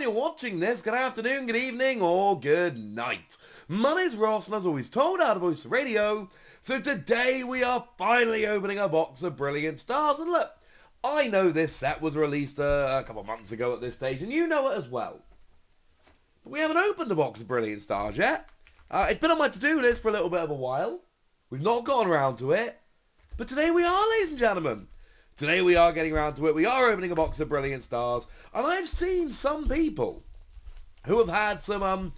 when you're watching this, good afternoon, good evening, or good night. My name's Ross, and as always told out of Voice Radio, so today we are finally opening a box of Brilliant Stars, and look, I know this set was released a couple of months ago at this stage, and you know it as well. But we haven't opened a box of Brilliant Stars yet. It's been on my to-do list for a little bit of a while. We've not gone around to it, but today we are, ladies and gentlemen. Today we are getting around to it. We are opening a box of Brilliant Stars, and I've seen some people who have had some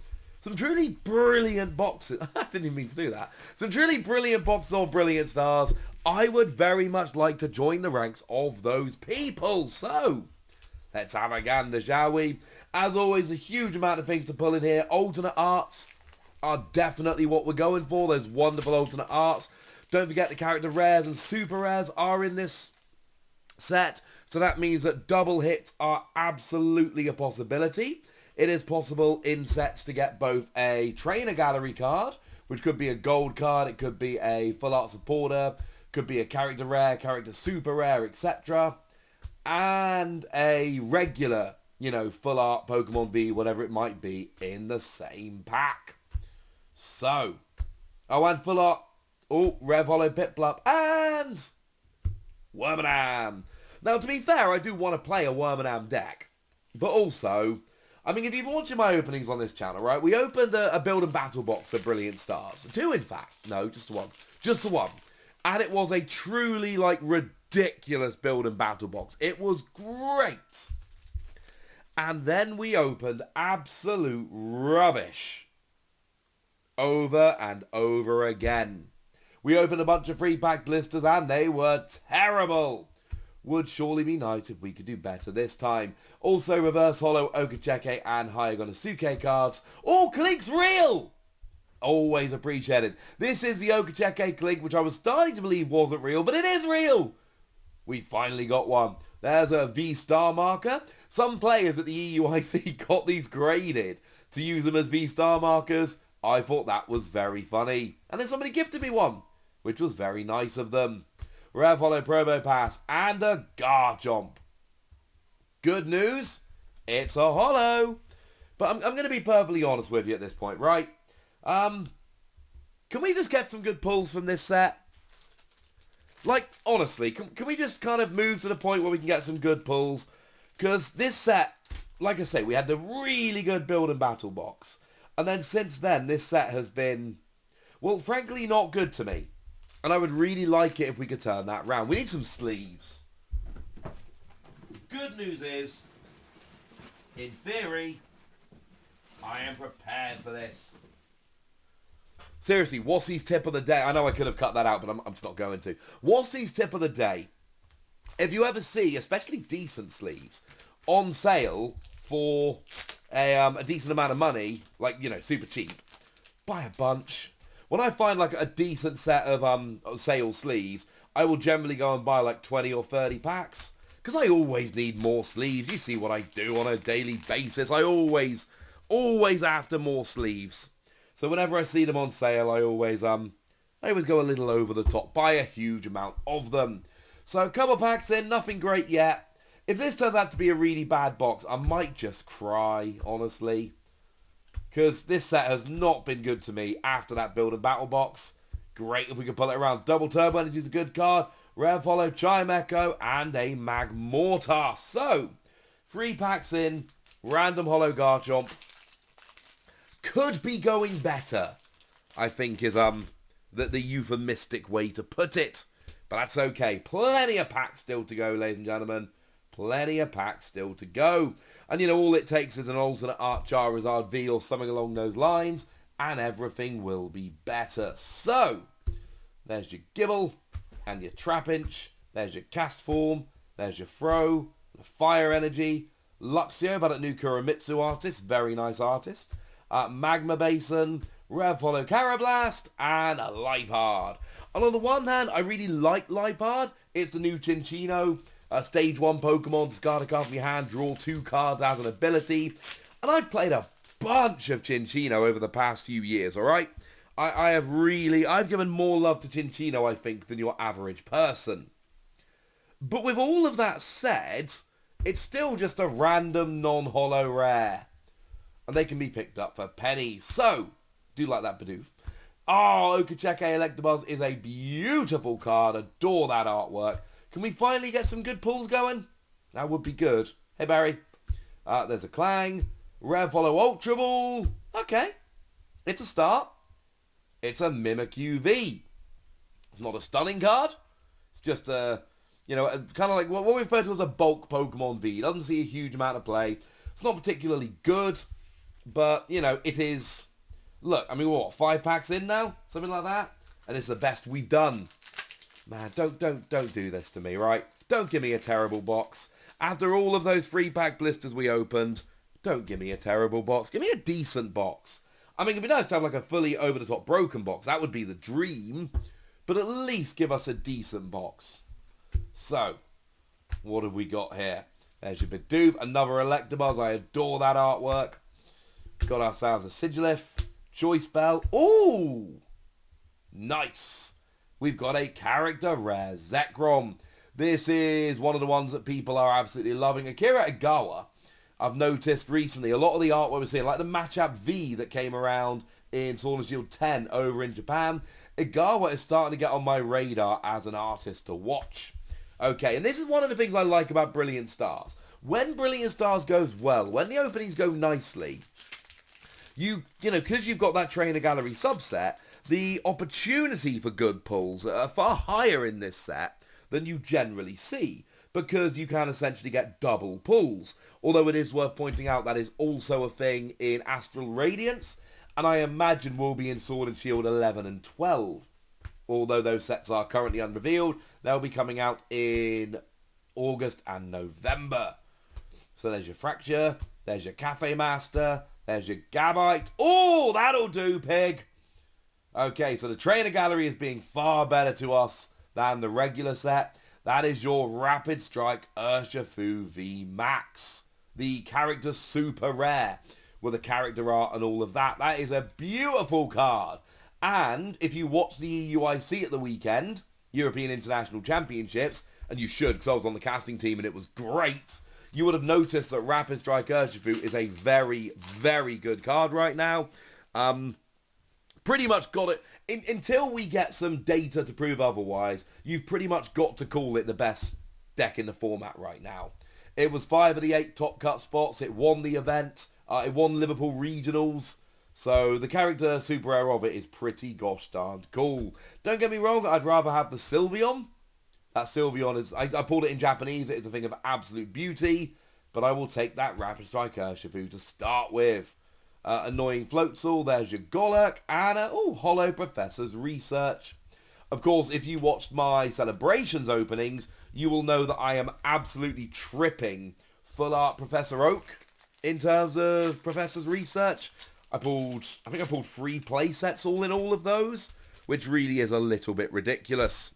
truly brilliant boxes. I didn't even mean to do that. Some truly brilliant boxes of Brilliant Stars. I would very much like to join the ranks of those people. So, let's have a gander, shall we? As always, a huge amount of things to pull in here. Alternate arts are definitely what we're going for. There's wonderful alternate arts. Don't forget the character rares and super rares are in this set, so that means that double hits are absolutely a possibility. It is possible in sets to get both a trainer gallery card, which could be a gold card, it could be a full art supporter, could be a character rare, character super rare, etc. And a regular, full art Pokemon V, whatever it might be, in the same pack. So, and full art, Rev Hollow Piplup, and Wormadam. Now, to be fair, I do want to play a Wormadam deck. But also, if you've been watching my openings on this channel, right, we opened a build and battle box of Brilliant Stars. 2, in fact. No, just the one. Just the one. And it was a truly, ridiculous build and battle box. It was great. And then we opened absolute rubbish. Over and over again. We opened a bunch of free pack blisters and they were terrible. Would surely be nice if we could do better this time. Also, Reverse Hollow, Okacheke and Hyagonasuke cards. All Clinks real! Always appreciated. This is the Okacheke Clink, which I was starting to believe wasn't real, but it is real! We finally got one. There's a VSTAR marker. Some players at the EUIC got these graded to use them as VSTAR markers. I thought that was very funny. And then somebody gifted me one, which was very nice of them. Rev Hollow Promo Pass and a Garchomp. Good news, it's a holo. But I'm going to be perfectly honest with you at this point, right? Can we just get some good pulls from this set? Honestly, can we just kind of move to the point where we can get some good pulls? Because this set, like I say, we had the really good build and battle box. And then since then, this set has been, well, frankly, not good to me. And I would really like it if we could turn that round. We need some sleeves. Good news is, in theory, I am prepared for this. Seriously, Wassie's tip of the day. I know I could have cut that out, but I'm just not going to. Wassie's tip of the day. If you ever see, especially decent sleeves, on sale for a decent amount of money, super cheap, buy a bunch. When I find a decent set of sale sleeves, I will generally go and buy 20 or 30 packs. Because I always need more sleeves. You see what I do on a daily basis. I always after more sleeves. So whenever I see them on sale, I always go a little over the top. Buy a huge amount of them. So a couple packs in, nothing great yet. If this turns out to be a really bad box, I might just cry, honestly. Because this set has not been good to me after that build and battle box. Great if we could pull it around. Double Turbo Energy is a good card. Rev Hollow, Chimecho, and a Magmortar. So, 3 packs in. Random Hollow Garchomp. Could be going better, I think is the euphemistic way to put it. But that's okay. Plenty of packs still to go, ladies and gentlemen. Plenty of packs still to go. And all it takes is an alternate art Charizard V or something along those lines, and everything will be better. So, there's your Gibble, and your Trapinch, there's your Castform, there's your Throw, the Fire Energy, Luxio, but a new Kuramitsu artist, very nice artist, Magma Basin, Rev Hollow Carablast, and a Liepard. And on the one hand, I really like Liepard. It's the new Chinchino. Stage 1 Pokemon, discard a card from your hand, draw 2 cards as an ability. And I've played a bunch of Chinchino over the past few years, alright? I've given more love to Chinchino, I think, than your average person. But with all of that said, it's still just a random non-holo rare. And they can be picked up for pennies. So, do like that, Bidoof. Oh, Okacheke Electabuzz is a beautiful card. Adore that artwork. Can we finally get some good pulls going? That would be good. Hey, Barry. There's a Clang. Rev Hollow Ultra Ball. Okay. It's a start. It's a Mimikyu V. It's not a stunning card. It's just a, kind of like what we refer to as a bulk Pokemon V. It doesn't see a huge amount of play. It's not particularly good, but, it is... Look, I mean, what, 5 packs in now? Something like that? And it's the best we've done. Man, don't do this to me, right? Don't give me a terrible box. After all of those 3-pack blisters we opened, don't give me a terrible box. Give me a decent box. I mean, it'd be nice to have like a fully over-the-top broken box. That would be the dream. But at least give us a decent box. So, what have we got here? There's your Bidoof, another Electabuzz. I adore that artwork. Got ourselves a Sigilyph, Choice Bell. Ooh! Nice. We've got a character rare, Zekrom. This is one of the ones that people are absolutely loving. Akira Egawa, I've noticed recently, a lot of the artwork we're seeing, like the Matchup V that came around in Sword and Shield 10 over in Japan, Egawa is starting to get on my radar as an artist to watch. Okay, and this is one of the things I like about Brilliant Stars. When Brilliant Stars goes well, when the openings go nicely, because you've got that Trainer Gallery subset, the opportunity for good pulls are far higher in this set than you generally see, because you can essentially get double pulls. Although it is worth pointing out that is also a thing in Astral Radiance, and I imagine will be in Sword and Shield 11 and 12. Although those sets are currently unrevealed, they'll be coming out in August and November. So there's your Fracture, there's your Cafe Master, there's your Gabite. Oh, that'll do, pig! Okay, so the Trainer Gallery is being far better to us than the regular set. That is your Rapid Strike Urshifu V Max. The character super rare with the character art and all of that. That is a beautiful card. And if you watch the EUIC at the weekend, European International Championships, and you should because I was on the casting team and it was great, you would have noticed that Rapid Strike Urshifu is a very, very good card right now. Pretty much got it. Until we get some data to prove otherwise, you've pretty much got to call it the best deck in the format right now. It was 5 of the 8 top cut spots. It won the event. It won Liverpool Regionals. So the character super rare of it is pretty gosh darned cool. Don't get me wrong, I'd rather have the Sylveon. That Sylveon is, I pulled it in Japanese, it is a thing of absolute beauty. But I will take that Rapid Strike Urshifu to start with. Annoying Floatzel, there's your Golurk, and Hollow Professor's Research. Of course, if you watched my Celebrations openings, you will know that I am absolutely tripping full art Professor Oak in terms of Professor's Research. I think I pulled 3 play sets all in all of those, which really is a little bit ridiculous.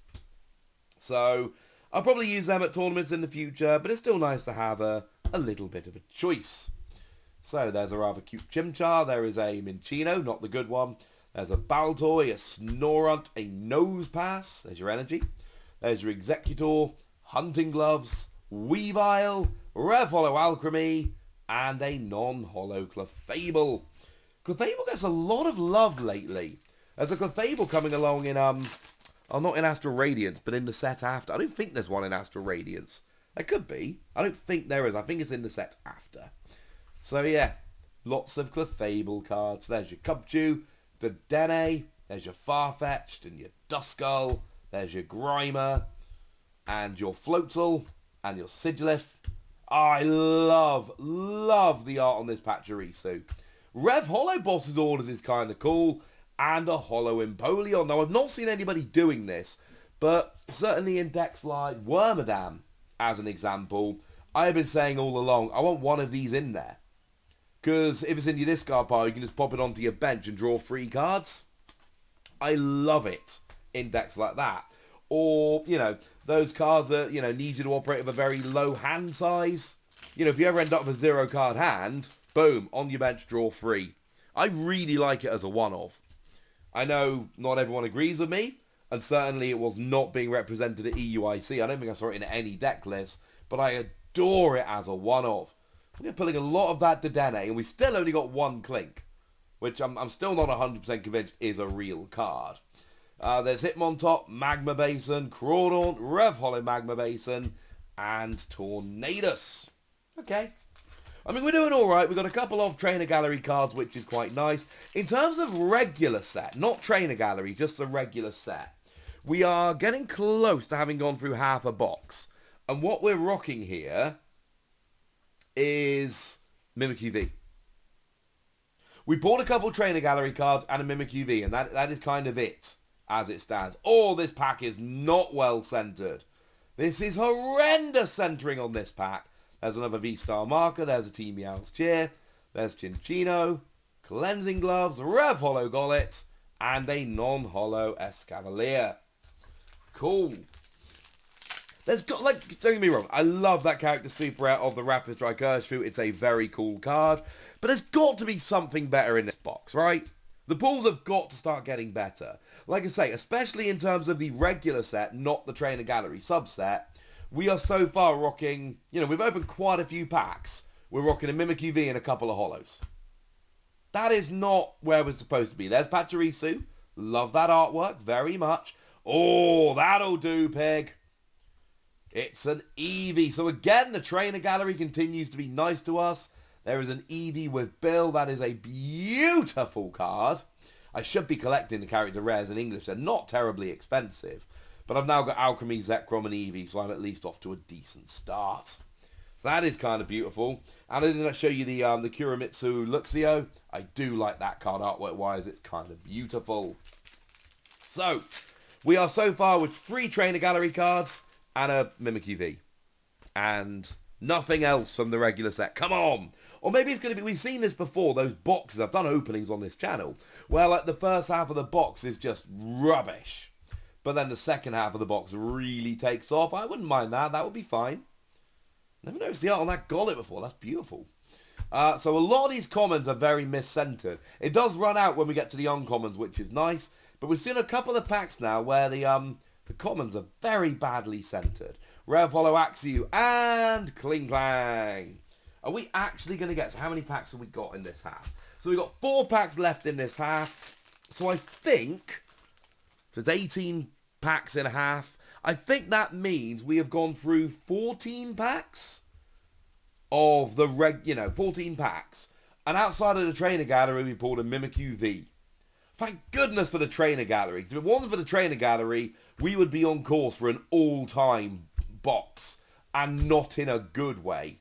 So, I'll probably use them at tournaments in the future, but it's still nice to have a little bit of a choice. So there's a rather cute Chimchar, there is a Minccino, not the good one. There's a Baltoy, a Snorunt, a Nosepass, there's your Energy. There's your Executor, Hunting Gloves, Weavile, Rev Hollow Alchemy, and a non-hollow Clefable. Clefable gets a lot of love lately. There's a Clefable coming along in, not in Astral Radiance, but in the set after. I don't think there's one in Astral Radiance. There could be. I don't think there is. I think it's in the set after. So yeah, lots of Clefable cards. There's your Cubchoo, the Dene, there's your Farfetch'd and your Duskull, there's your Grimer, and your Floatzel, and your Sigilyph. I love the art on this Pachirisu. Rev Hollow Boss's Orders is kind of cool, and a Hollow Empoleon. Now, I've not seen anybody doing this, but certainly in decks like Wormadam, as an example, I have been saying all along, I want one of these in there. Because if it's in your discard pile, you can just pop it onto your bench and draw 3 cards. I love it in decks like that. Or, those cards that, need you to operate with a very low hand size. If you ever end up with a 0-card hand, boom, on your bench, draw 3. I really like it as a one-off. I know not everyone agrees with me, and certainly it was not being represented at EUIC. I don't think I saw it in any deck list, but I adore it as a one-off. We're pulling a lot of that Dedenne, and we still only got one Clink, which I'm still not 100% convinced is a real card. There's Hitmontop, Magma Basin, Crawdaunt, Rev Hollow Magma Basin, and Tornadus. Okay. I mean, we're doing alright. We've got a couple of Trainer Gallery cards, which is quite nice. In terms of regular set, not Trainer Gallery, just the regular set, we are getting close to having gone through half a box. And what we're rocking here is Mimikyu V. We bought a couple Trainer Gallery cards and a Mimikyu V, and that is kind of it as it stands. Oh, this pack is not well centered. This is horrendous centering on this pack. There's another VSTAR marker. There's a Team Meow's Cheer. There's Chinchino, Cleansing Gloves, Rev Hollow Gollet, and a non-hollow Escavalier. Cool. There's got, like, don't get me wrong, I love that character super out of the Rapid Strike Urshifu. It's a very cool card. But there's got to be something better in this box, right? The pulls have got to start getting better. Like I say, especially in terms of the regular set, not the Trainer Gallery subset, we are so far rocking, you know, we've opened quite a few packs. We're rocking a Mimikyu V and a couple of hollows. That is not where we're supposed to be. There's Pachirisu. Love that artwork very much. Oh, that'll do, pig. It's an Eevee. So again, the Trainer Gallery continues to be nice to us. There is an Eevee with Bill. That is a beautiful card. I should be collecting the character rares in English. They're not terribly expensive. But I've now got Alchemy, Zekrom, and Eevee, so I'm at least off to a decent start. So that is kind of beautiful. And I didn't show you the Kuramitsu Luxio. I do like that card artwork-wise. It's kind of beautiful. So, we are so far with 3 Trainer Gallery cards and a Mimikyu V. And nothing else from the regular set. Come on! Or maybe it's going to be, we've seen this before, those boxes. I've done openings on this channel. Where like the first half of the box is just rubbish. But then the second half of the box really takes off. I wouldn't mind that. That would be fine. Never noticed the art on that Gollet before. That's beautiful. So a lot of these commons are very mis-centered. It does run out when we get to the uncommons, which is nice. But we've seen a couple of packs now where the commons are very badly centered. Rev Hollow Axew and Kling Clang. Are we actually going to get... So how many packs have we got in this half? So we've got 4 packs left in this half. So I think... There's 18 packs in a half. I think that means we have gone through 14 packs of the 14 packs. And outside of the Trainer Gallery, we pulled a Mimikyu V. Thank goodness for the Trainer Gallery. If it wasn't for the Trainer Gallery, we would be on course for an all-time box. And not in a good way.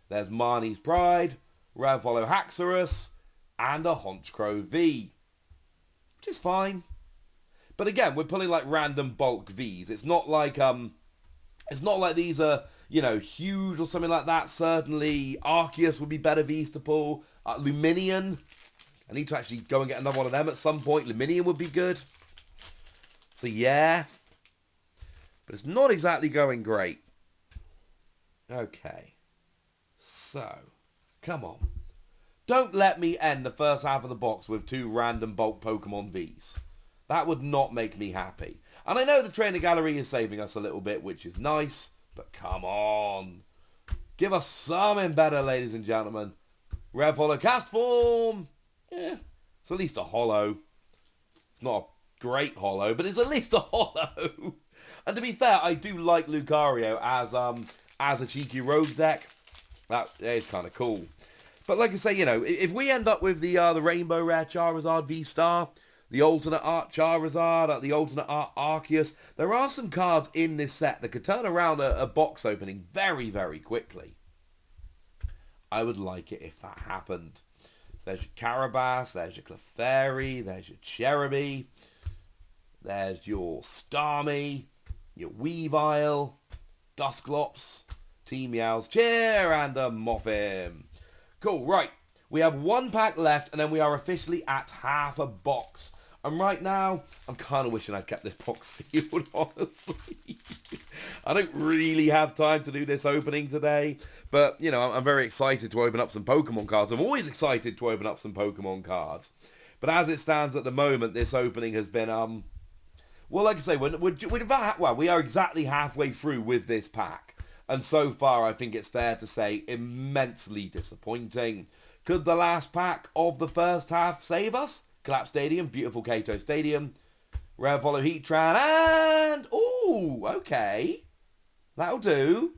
There's Marnie's Pride, Rev Hollow Haxorus, and a Honchkrow V. Which is fine. But again, we're pulling like random bulk Vs. It's not like these are, you know, huge or something like that. Certainly, Arceus would be better Vs to pull. Luminion. I need to actually go and get another one of them at some point. Luminion would be good. So yeah. But it's not exactly going great. Okay. So, come on. Don't let me end the first half of the box with 2 random bulk Pokemon Vs. That would not make me happy. And I know the Trainer Gallery is saving us a little bit, which is nice. But come on. Give us something better, ladies and gentlemen. Rev Hollow Cast Form. It's at least a hollow. It's not a great hollow, but it's at least a hollow. And to be fair, I do like Lucario as a cheeky rogue deck. That is kind of cool. But like I say, you know, if we end up with the Rainbow Rare Charizard V-Star... the alternate art Charizard, the alternate art Arceus. There are some cards in this set that could turn around a box opening very, very quickly. I would like it if that happened. So there's your Carabas, there's your Clefairy, there's your Cherubi, there's your Starmie, your Weavile, Dusclops, Team Meow's Cheer, and a Mothim. Cool, right. We have 1 pack left, and then we are officially at half a box. And right now, I'm kind of wishing I'd kept this box sealed, honestly. I don't really have time to do this opening today. But, you know, I'm very excited to open up some Pokemon cards. I'm always excited to open up some Pokemon cards. But as it stands at the moment, this opening has been, well, like I say, we are exactly halfway through with this pack. And so far, I think it's fair to say, immensely disappointing. Could the last pack of the first half save us? Collapse Stadium, beautiful Kato Stadium. Rare Follow Heatran, and... ooh, okay. That'll do.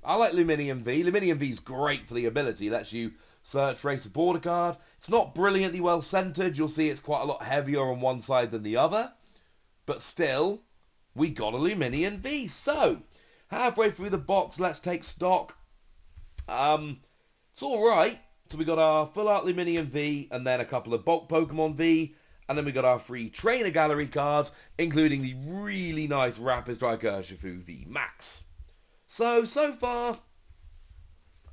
I like Luminium V. Luminium V's great for the ability. Lets you search for a supporter card. It's not brilliantly well centered. You'll see it's quite a lot heavier on one side than the other. But still, we got a Luminium V. So, halfway through the box, let's take stock. It's alright. So we got our Full Art Luminium V, and then a couple of Bulk Pokemon V, and then we got our free Trainer Gallery cards, including the really nice Rapid Strike Urshifu V Max. So far,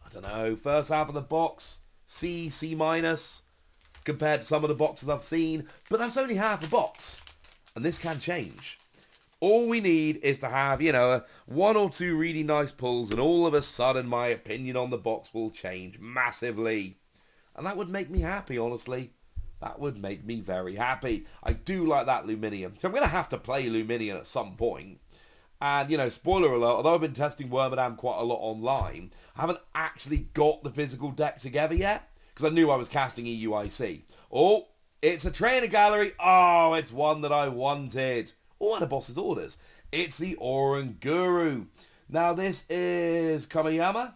I don't know, first half of the box, C, C-, compared to some of the boxes I've seen, but that's only half a box, and this can change. All we need is to have, one or two really nice pulls, and all of a sudden my opinion on the box will change massively. And that would make me happy, honestly. That would make me very happy. I do like that Luminium. So I'm going to have to play Luminium at some point. And, spoiler alert, although I've been testing Wormadam quite a lot online, I haven't actually got the physical deck together yet, because I knew I was casting EUIC. Oh, it's a Trainer Gallery. Oh, it's one that I wanted. Oh, and a boss's orders. It's the Oranguru. Now, this is Kamiyama,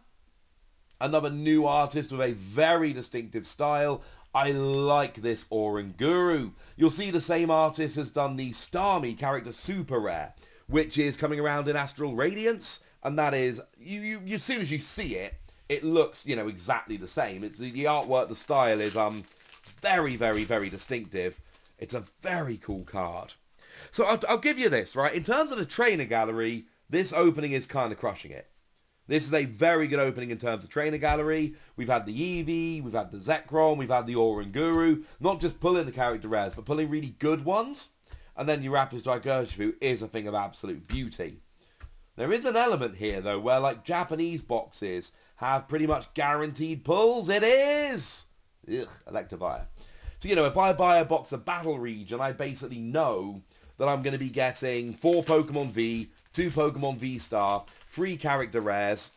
another new artist with a very distinctive style. I like this Oranguru. You'll see the same artist has done the Starmie character Super Rare, which is coming around in Astral Radiance, and that is, you as soon as you see it, it looks, exactly the same. It's the artwork, the style is very, very, very distinctive. It's a very cool card. So I'll give you this, right? In terms of the Trainer Gallery, this opening is kind of crushing it. This is a very good opening in terms of Trainer Gallery. We've had the Eevee, we've had the Zekrom, we've had the Oranguru. Not just pulling the character rares, but pulling really good ones. And then your Rapid Strike Urshifu is a thing of absolute beauty. There is an element here, though, where, like, Japanese boxes have pretty much guaranteed pulls. It is! Ugh, Electivire. So, if I buy a box of Battle Region, I basically know that I'm going to be getting 4 Pokemon V, 2 Pokemon VSTAR, 3 character rares,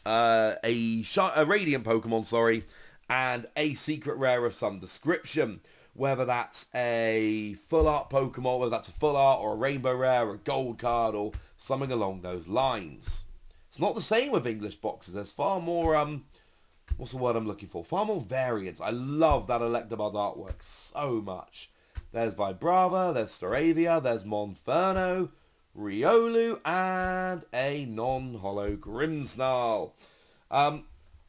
a Radiant Pokemon, and a secret rare of some description. Whether that's a full art Pokemon, whether that's a full art or a rainbow rare or a gold card or something along those lines. It's not the same with English boxes. There's far more, what's the word I'm looking for? Far more variance. I love that Electabuzz artwork so much. There's Vibrava, there's Staravia, there's Monferno, Riolu, and a non-holo Grimmsnarl.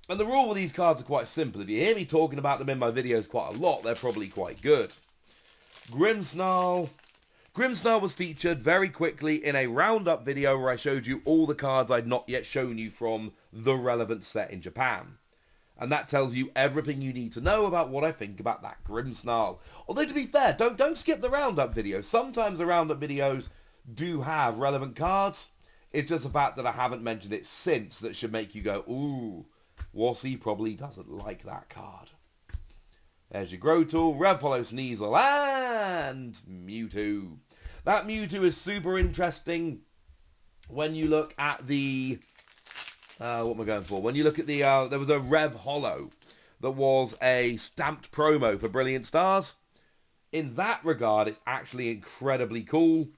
And the rule with these cards are quite simple. If you hear me talking about them in my videos quite a lot, they're probably quite good. Grimmsnarl. Grimmsnarl was featured very quickly in a roundup video where I showed you all the cards I'd not yet shown you from the relevant set in Japan. And that tells you everything you need to know about what I think about that Grimmsnarl. Although, to be fair, don't skip the roundup videos. Sometimes the roundup videos do have relevant cards. It's just the fact that I haven't mentioned it since that should make you go, ooh, Wassy probably doesn't like that card. There's your Grotle, Revfollow Sneasel, and Mewtwo. That Mewtwo is super interesting when you look at the... what am I going for? When you look at the... there was a Rev Holo that was a stamped promo for Brilliant Stars. In that regard, it's actually incredibly cool.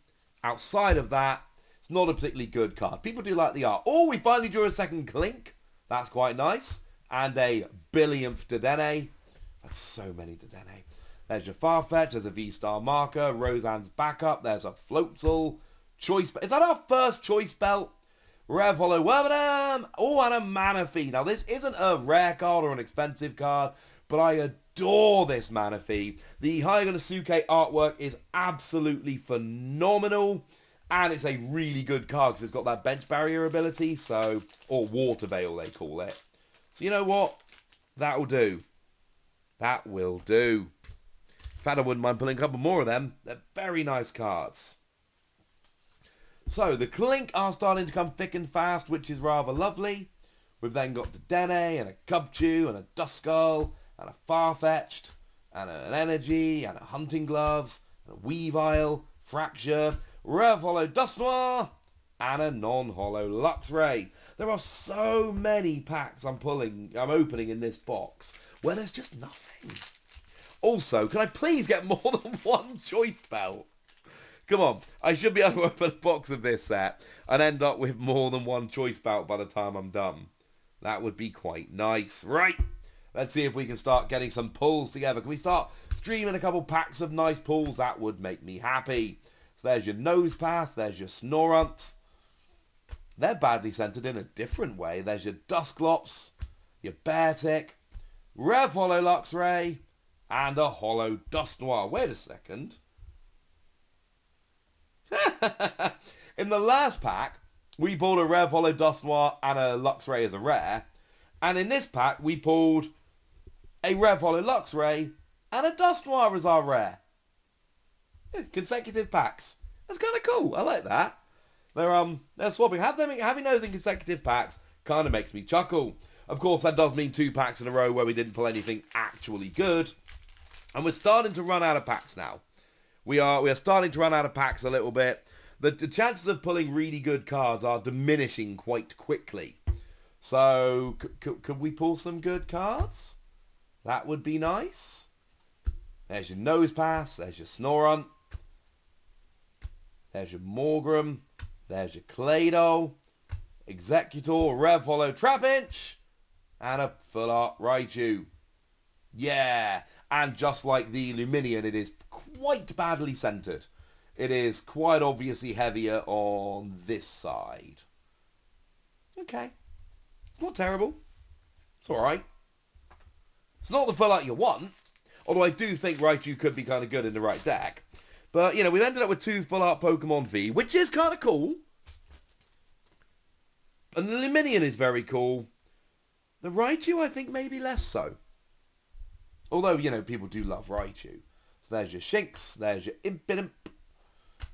Outside of that, it's not a particularly good card. People do like the art. Oh, we finally drew a second Clink. That's quite nice. And a billionth Dedenne. That's so many Dedenne. There's your Farfetch. There's a V-Star marker. Roseanne's backup. There's a Floatzel. Choice... Is that our first Choice Belt? Rev Hollow Wormadam. Oh, and a Manaphy. Now, this isn't a rare card or an expensive card, but I adore this Manaphy. The Hyaganosuke artwork is absolutely phenomenal. And it's a really good card because it's got that bench barrier ability, so... Or water veil, they call it. So you know what? That'll do. That will do. In fact, I wouldn't mind pulling a couple more of them. They're very nice cards. So, the Clink are starting to come thick and fast, which is rather lovely. We've then got Dedenne, and a Cubchoo, and a Duskull, and a Farfetch'd, and an Energy, and a Hunting Gloves, and a Weavile, Fracture, Rev Hollow Dusknoir, and a non-holo Luxray. There are so many packs I'm opening in this box where there's just nothing. Also, can I please get more than one choice belt? Come on, I should be able to open a box of this set and end up with more than one choice belt by the time I'm done. That would be quite nice. Right, let's see if we can start getting some pulls together. Can we start streaming a couple packs of nice pulls? That would make me happy. So there's your Nosepass, there's your Snorunt. They're badly centered in a different way. There's your Dusclops, your Beartic, Rev Holo Luxray, and a Holo Dusknoir. Wait a second. In the last pack, we pulled a Rev Holo Dusknoir and a Luxray as a rare. And in this pack, we pulled a Rev Holo Luxray and a Dusknoir as our rare. Yeah, consecutive packs. That's kind of cool. I like that. They're swapping. Having those in consecutive packs kind of makes me chuckle. Of course, that does mean 2 packs in a row where we didn't pull anything actually good. And we're starting to run out of packs now. We are starting to run out of packs a little bit. The chances of pulling really good cards are diminishing quite quickly. So, could we pull some good cards? That would be nice. There's your Nosepass. There's your Snorunt. There's your Morgrem. There's your Claydol. Executor, Rev Holo Trapinch. And a Full Art Raichu. Yeah. And just like the Luminion, it is quite badly centered. It is quite obviously heavier on this side. Okay. It's not terrible. It's alright. It's not the Full Art you want. Although I do think Raichu could be kind of good in the right deck. But, you know, we've ended up with 2 Full Art Pokemon V, which is kind of cool. And the Luminion is very cool. The Raichu, I think, maybe less so. Although, you know, people do love Raichu. So there's your Shinx, there's your Impidimp,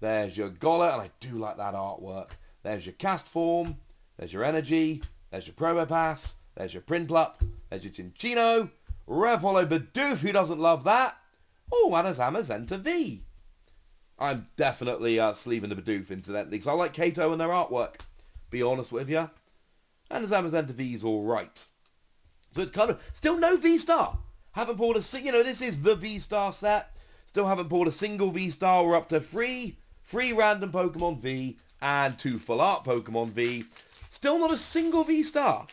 there's your Golett, and I do like that artwork. There's your Castform, there's your Energy, there's your Probopass, there's your Prinplup, there's your Cinccino, Rev Holo Bidoof, who doesn't love that? Oh, and a Zamazenta V. I'm definitely sleeving the Bidoof, incidentally, because I like Kato and their artwork, be honest with you. And the Zamazenta V's alright. So it's kind of, still no V-Star. Haven't pulled you know, this is the V-Star set. Still haven't pulled a single V-Star. We're up to 3 random Pokemon V and 2 Full Art Pokemon V. Still not a single V-Star.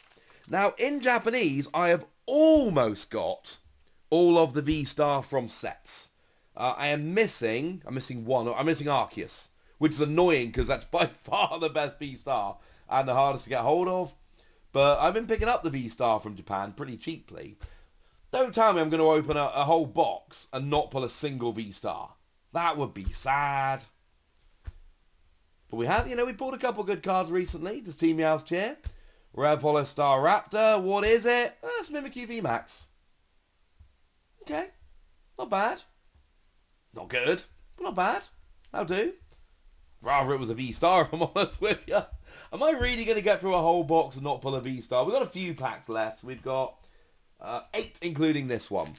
Now, in Japanese, I have almost got all of the V-Star from sets. I'm missing one. I'm missing Arceus, which is annoying because that's by far the best V-Star and the hardest to get hold of. But I've been picking up the V-Star from Japan pretty cheaply. Don't tell me I'm going to open a whole box and not pull a single V-Star. That would be sad. But we have, you know, we pulled a couple good cards recently. Does Team Meow's cheer? Rev Holo Staraptor. What is it? That's Mimikyu VMAX. Okay. Not bad. Not good, but not bad. That'll do. Rather it was a V-Star, if I'm honest with you. Am I really going to get through a whole box and not pull a V-Star? We've got a few packs left. We've got 8, including this one.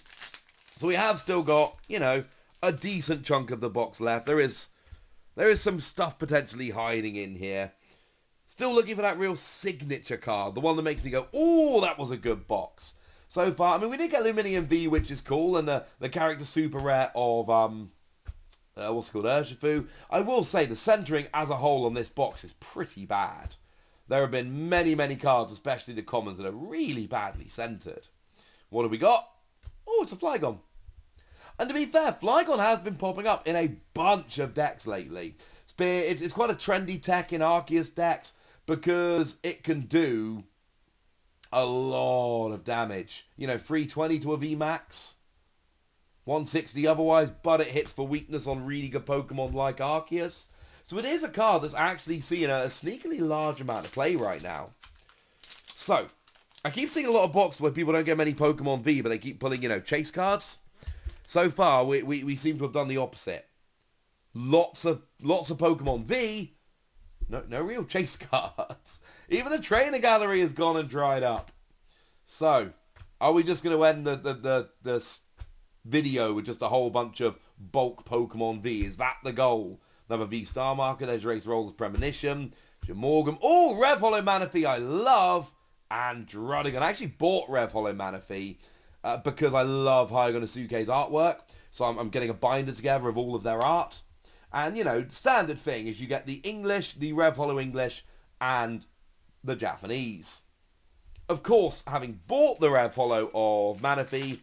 So we have still got, you know, a decent chunk of the box left. There is some stuff potentially hiding in here. Still looking for that real signature card. The one that makes me go, oh, that was a good box. So far, I mean, we did get Luminium V, which is cool, and the character super rare of, what's it called, Urshifu. I will say the centering as a whole on this box is pretty bad. There have been many, many cards, especially the commons, that are really badly centered. What have we got? Oh, it's a Flygon. And to be fair, Flygon has been popping up in a bunch of decks lately. It's quite a trendy tech in Arceus decks because it can do a lot of damage. You know, 320 to a VMAX, 160 otherwise, but it hits for weakness on really good Pokemon like Arceus. So it is a card that's actually seeing a sneakily large amount of play right now. So, I keep seeing a lot of boxes where people don't get many Pokemon V, but they keep pulling, you know, chase cards. So far, we seem to have done the opposite. Lots of Pokemon V, no real chase cards. Even the trainer gallery has gone and dried up. So, are we just going to end the video with just a whole bunch of bulk Pokemon V? Is that the goal? Another V-Star marker, there's Race Roller's Premonition, Jamorgum. Oh, Rev Hollow Manaphy I love. And Druddigon. I actually bought Rev Hollow Manaphy because I love Hygon Asuke's artwork. So I'm getting a binder together of all of their art. And, you know, standard thing is you get the English, the Rev Hollow English, and the Japanese. Of course, having bought the Rev Hollow of Manaphy,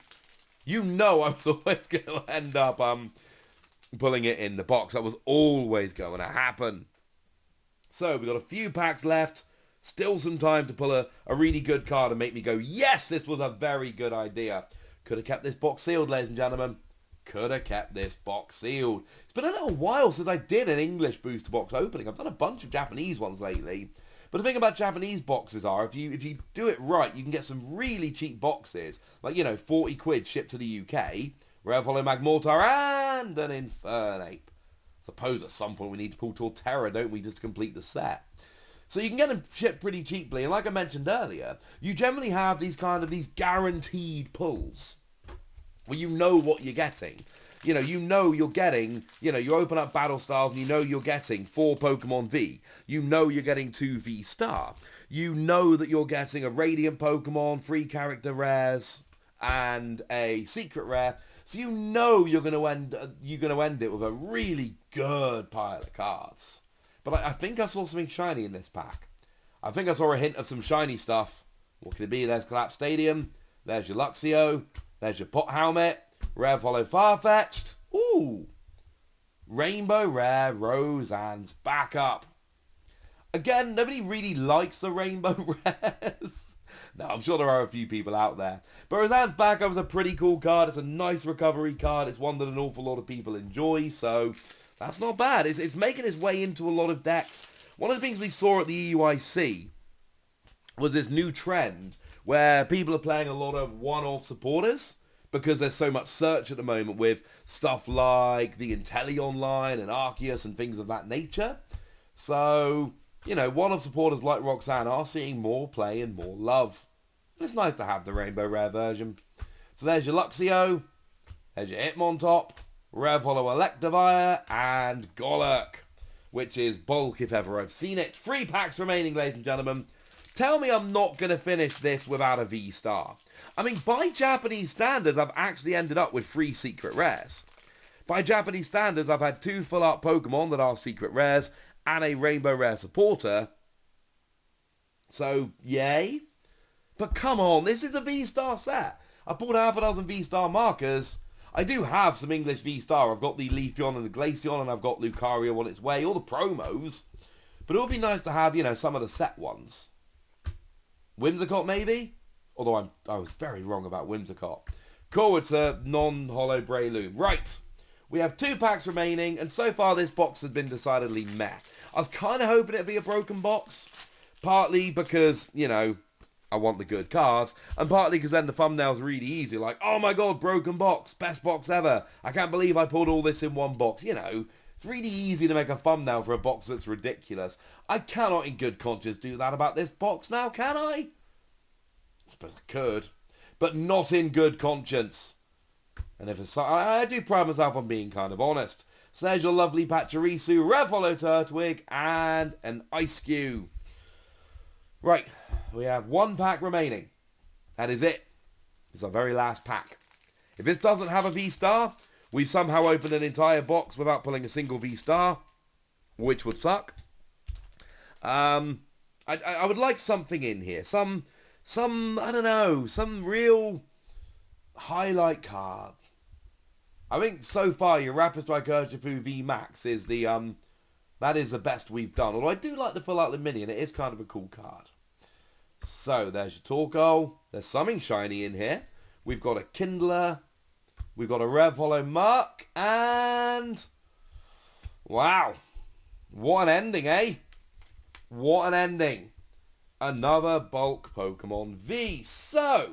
you know I was always going to end up pulling it in the box. That was always going to happen. So we've got a few packs left. Still some time to pull a really good card and make me go, yes, this was a very good idea. Could have kept this box sealed, ladies and gentlemen. Could have kept this box sealed. It's been a little while since I did an English booster box opening. I've done a bunch of Japanese ones lately. But the thing about Japanese boxes are, if you do it right, you can get some really cheap boxes. Like, you know, 40 quid shipped to the UK. Rev Hollow Magmortar and an Infernape. Suppose at some point we need to pull Torterra, don't we, just to complete the set. So you can get them shipped pretty cheaply. And like I mentioned earlier, you generally have these guaranteed pulls. Well, you know what you're getting. You know you're getting, you open up Battle Styles and you know you're getting 4 Pokemon V. You know you're getting 2 VSTAR. You know that you're getting a Radiant Pokemon, 3 character rares, and a secret rare. So you know you're going to end it with a really good pile of cards. But I think I saw something shiny in this pack. I think I saw a hint of some shiny stuff. What could it be? There's Collapse Stadium. There's your Luxio. There's your Pot Helmet. Rev Hollow Farfetch'd. Ooh. Rainbow Rare Roseanne's back up. Again, nobody really likes the Rainbow Rares. No, I'm sure there are a few people out there. But Roseanne's back up is a pretty cool card. It's a nice recovery card. It's one that an awful lot of people enjoy. So that's not bad. It's making its way into a lot of decks. One of the things we saw at the EUIC was this new trend where people are playing a lot of one-off supporters because there's so much search at the moment with stuff like the Intellion line and Arceus and things of that nature. So, one-off supporters like Roxanne are seeing more play and more love. And it's nice to have the Rainbow Rare version. So there's your Luxio, there's your Hitmontop, Rev Hollow Electivire, and Golurk, which is bulk if ever I've seen it. 3 packs remaining, ladies and gentlemen. Tell me I'm not going to finish this without a VSTAR. I mean, by Japanese standards, I've actually ended up with 3 secret rares. By Japanese standards, I've had 2 full art Pokemon that are secret rares and a Rainbow Rare supporter. So, yay. But come on, this is a VSTAR set. I bought half a dozen VSTAR markers. I do have some English VSTAR. I've got the Leafeon and the Glaceon, and I've got Lucario on its way. All the promos. But it would be nice to have, some of the set ones. Whimsicott, maybe? Although I was very wrong about Whimsicott. Cool, it's a non-holo Breloom. Right, we have 2 packs remaining, and so far this box has been decidedly meh. I was kind of hoping it'd be a broken box, partly because, I want the good cards, and partly because then the thumbnail's really easy, like, oh my god, broken box, best box ever. I can't believe I pulled all this in one box, It's really easy to make a thumbnail for a box that's ridiculous. I cannot in good conscience do that about this box now, can I? I suppose I could. But not in good conscience. And if it's... I do pride myself on being kind of honest. So there's your lovely Pachirisu, Rev Hollow Turtwig, and an Ice-Cube. Right, we have 1 pack remaining. That is it. It's our very last pack. If this doesn't have a VSTAR... we've somehow opened an entire box without pulling a single VSTAR, which would suck. I would like something in here. Some, I don't know, some real highlight card. I think so far your Rapid Strike Urshifu V Max is that is the best we've done. Although I do like the Full Art Luminion, it is kind of a cool card. So there's your Torkoal. There's something shiny in here. We've got a Kindler. We've got a Rev Hollow Mark, and... wow. What an ending, eh? What an ending. Another bulk Pokemon V. So,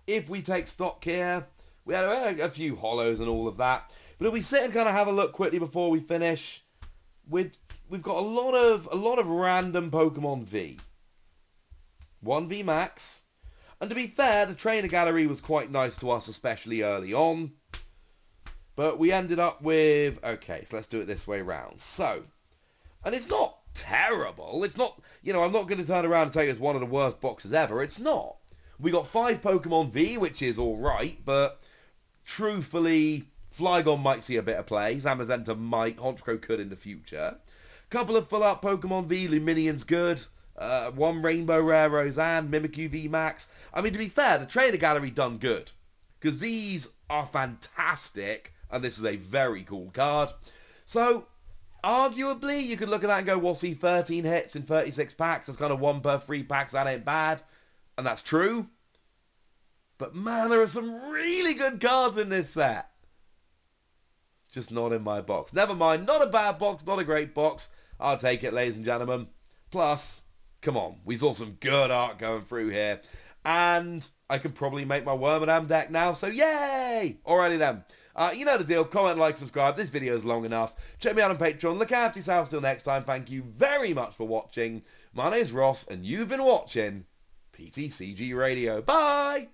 if we take stock here, we had a few hollows and all of that. But if we sit and kind of have a look quickly before we finish, we've got a lot of random Pokemon V. 1 V Max. And to be fair, the trainer gallery was quite nice to us, especially early on. But we ended up with... okay, so let's do it this way round. So, and it's not terrible. It's not, I'm not going to turn around and tell you it's one of the worst boxes ever. It's not. We got 5 Pokemon V, which is alright, but truthfully, Flygon might see a bit of play. Zamazenta might. Honchkrow could in the future. Couple of full-art Pokemon V. Luminion's good. 1 Rainbow Rare Roseanne. Mimikyu V Max. I mean, to be fair, the Trainer Gallery done good. Because these are fantastic. And this is a very cool card. So, arguably, you could look at that and go, well, see, 13 hits in 36 packs. That's kind of 1 per 3 packs. That ain't bad. And that's true. But man, there are some really good cards in this set. Just not in my box. Never mind. Not a bad box. Not a great box. I'll take it, ladies and gentlemen. Plus, come on. We saw some good art going through here. And I can probably make my Wormadam deck now. So yay! Alrighty then. You know the deal. Comment, like, subscribe. This video is long enough. Check me out on Patreon. Look after yourselves till next time. Thank you very much for watching. My name is Ross, and you've been watching PTCG Radio. Bye!